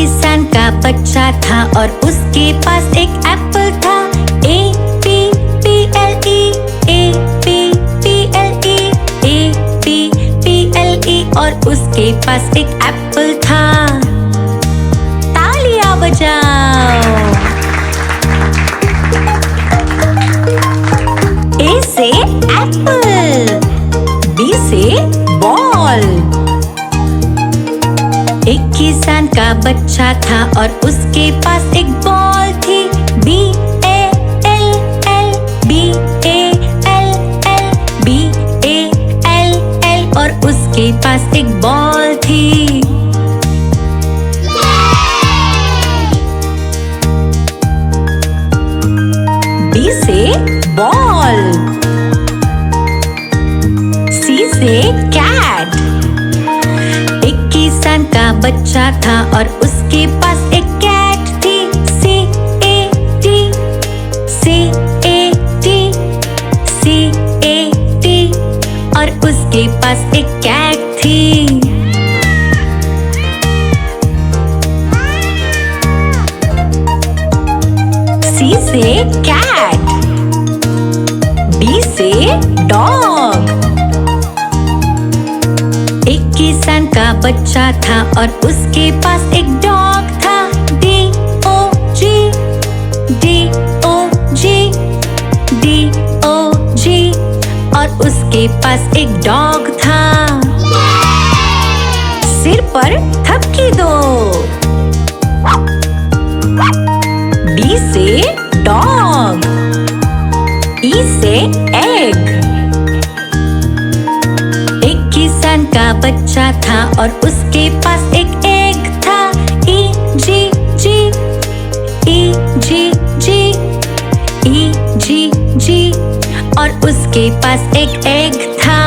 किसान का बच्चा था और उसके पास एक एप्पल था। A-P-P-L-E, A-P-P-L-E, A-P-P-L-E और उसके पास एक एप्पल था। तालियां बजाओ। A से एप्पल, B से बॉल। एक किसान का बच्चा था और उसके पास एक बॉल थी। B-A-L-L, B-A-L-L, B-A-L-L और उसके पास एक बॉल थी। B से बॉल, C से कैट। एक किसान का बच्चा था और उसके पास एक कैट थी। C-A-T, C-A-T, C-A-T और उसके पास एक कैट थी। C से कैट, D से डॉग। एक किसान का बच्चा था और उसके पास एक डॉग था। D-O-G, D-O-G, D-O-G और उसके पास एक डॉग था। सिर पर थपकी दो। D से डॉग, E से एग। एक किसान का बच्चा था और उसके पास एक एग था। E-G-G, E-G-G, E-G-G और उसके पास एक एग था।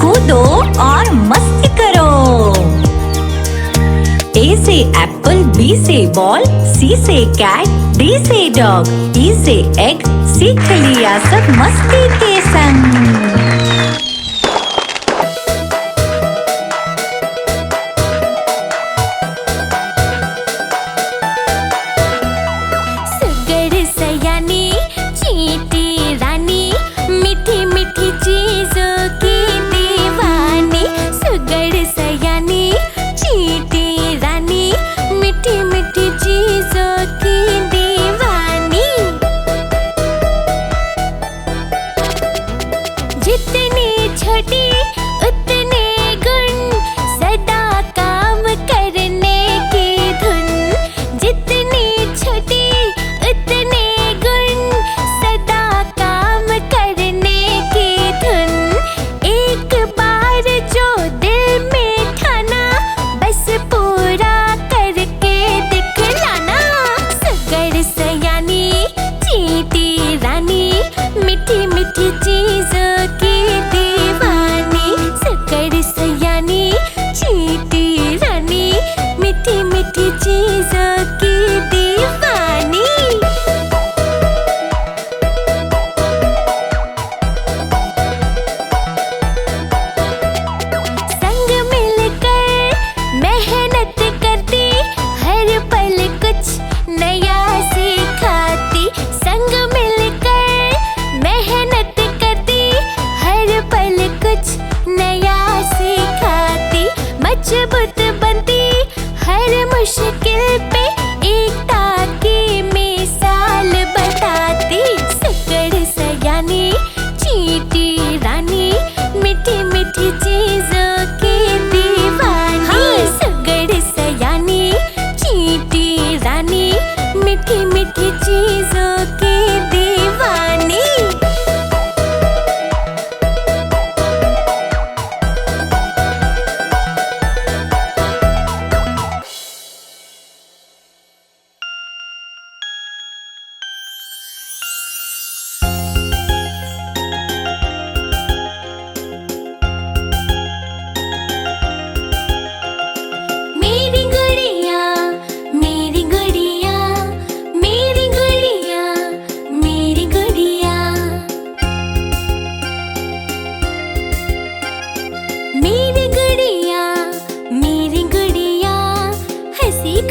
कूदो और मस्ती करो। A से एप्पल, B से बॉल, C से कैट, D से डॉग, E से एग। सीख लिया सब मस्ती के संग। जितनी छोटी उतने गुण, सदा काम करने की धुन। जितनी छोटी उतने गुण, सदा काम करने की धुन। एक बार जो दिल में ठाना, बस पूरा करके दिखलाना। सुगर सयानी, चींटी रानी, मीठी मीठी चीजों की दीवानी। सुगर सयानी, चींटी रानी, मीठी मीठी चीजों की दीवानी। संग मिलकर मेहनत करती, हर पल कुछ नया सिखाती। संग मिलकर मेहनत करती, हर पल कुछ नया सिखाती। मजबूत बनती, हर मुश्किल पे एकता की मिसाल बताती। सुगर सयानी, चींटी रानी, मीठी मीठी चीजों की दीवानी। हाँ, सुगर सयानी, चींटी रानी, मीठी मीठी चीजों की दीवानी।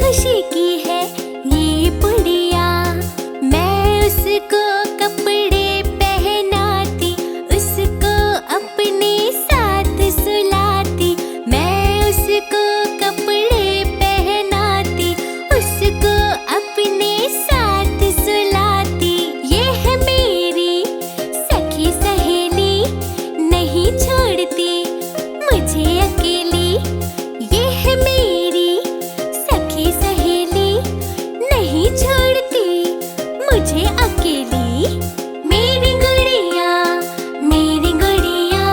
खुशी की है ये पुड़िया। मैं उसको कपड़े पहनाती, उसको अपने साथ सुलाती। मैं उसको कपड़े पहनाती, उसको अपने साथ सुलाती। ये है मेरी सखी सहेली, नहीं छोड़ती मुझे अकेली। ये है मेरी सखी सहेली, नहीं छोड़ती मुझे अकेली। मेरी गुड़िया, मेरी गुड़िया,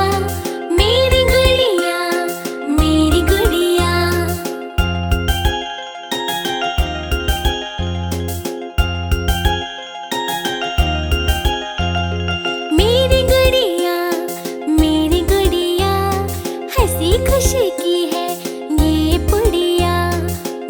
मेरी गुड़िया, मेरी गुड़िया। मेरी गुड़िया, मेरी गुड़िया, हंसी खुशी की है ये पुड़िया।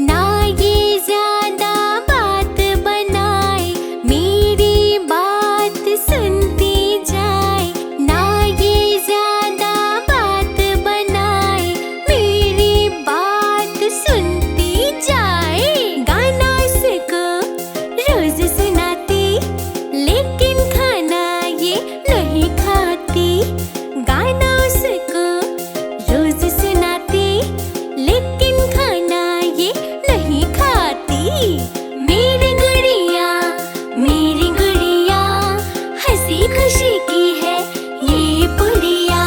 ना ये ज्यादा बात बनाए, मेरी बात सुनती जाए। ना ये ज्यादा बात बनाए, मेरी बात सुनती जाए। गाना उसको रोज सुनाती, लेकिन खाना ये नहीं खाती। गाना उसको रोज सुनाती, लेकिन खाना ये नहीं खाती। मेरी गुड़िया, मेरी गुड़िया, हंसी खुशी की है ये पुड़िया।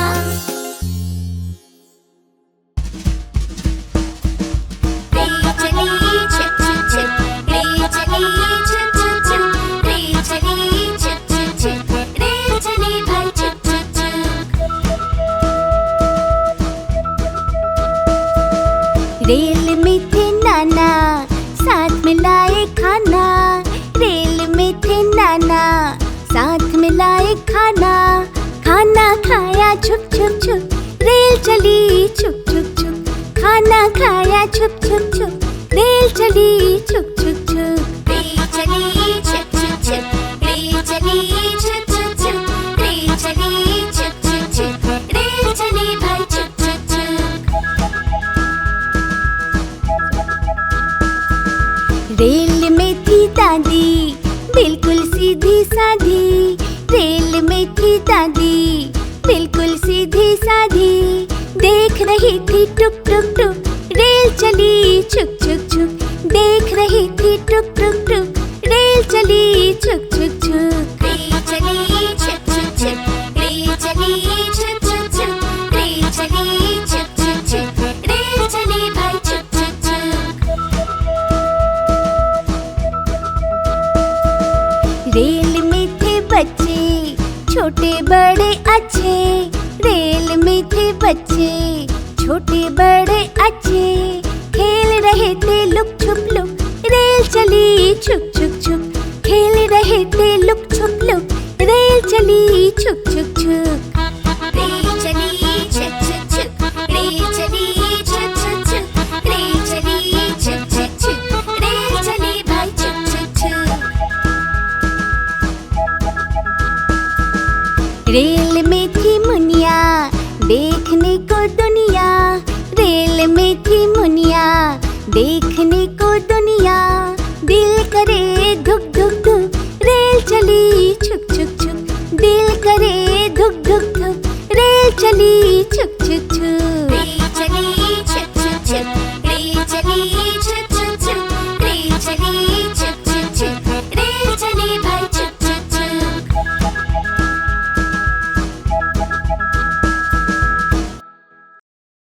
रे चली छिप छिप छिप, रे चली छिप छिप छिप, रे चली छिप छिप छिप, रे चली भाई छिप छिप छिप। रेल में थे नाना, साथ में लाए खाना। रेल में थे नाना, साथ में लाए खाना। खाना खाया छुप छुप छुप, रेल चली छुप छुप छुप। खाना खाया छुप छुप छुप, रेल चली छुप छुप छुप। रेल चली छुप छुप छुप, रेल चली छुप छुप छुप, रेल चली छुप छुप छुप, रेल चली भाई छुप छुप छुप। रेल में थी दादी, बिल्कुल सीधी सादी। रेल में थी दादी, बिल्कुल सीधी सादी। देख रही थी टुक टुक टुक, रेल चली छुक छुक छुक। देख रही थी टुक टुक टुक, रेल चली छुक छुक छुक। रेल चली छुक छुक छुक, रेल चली छुक छुक छुक, रेल चली छुक छुक छुक, रेल चली भाई छुक छुक छुक। रेल में थे बच्चे, छोटे बड़े अच्छे। रेल में थे बच्चे, छोटे बड़े अच्छे। खेल रहे थे लुक छुप लुक, रेल चली छुक छुक छुक। खेल रहे थे लुक छुप लुक, रेल चली छुक छुक छुक। रेल चली छुक छुक छुक, रेल चली छुक छुक छुक, रेल चली छुक छुक छुक, रेल चली भाई छुक छुक छुक। रेल में थी मुनिया, देखने को दुनिया। रेल में थी मुनिया, देखने को दुनिया। दिल करे धुक धुक धुक, रेल चली छुक छुक छुक। दिल करे धुक धुक धुक, रेल चली छुक छुक छुक।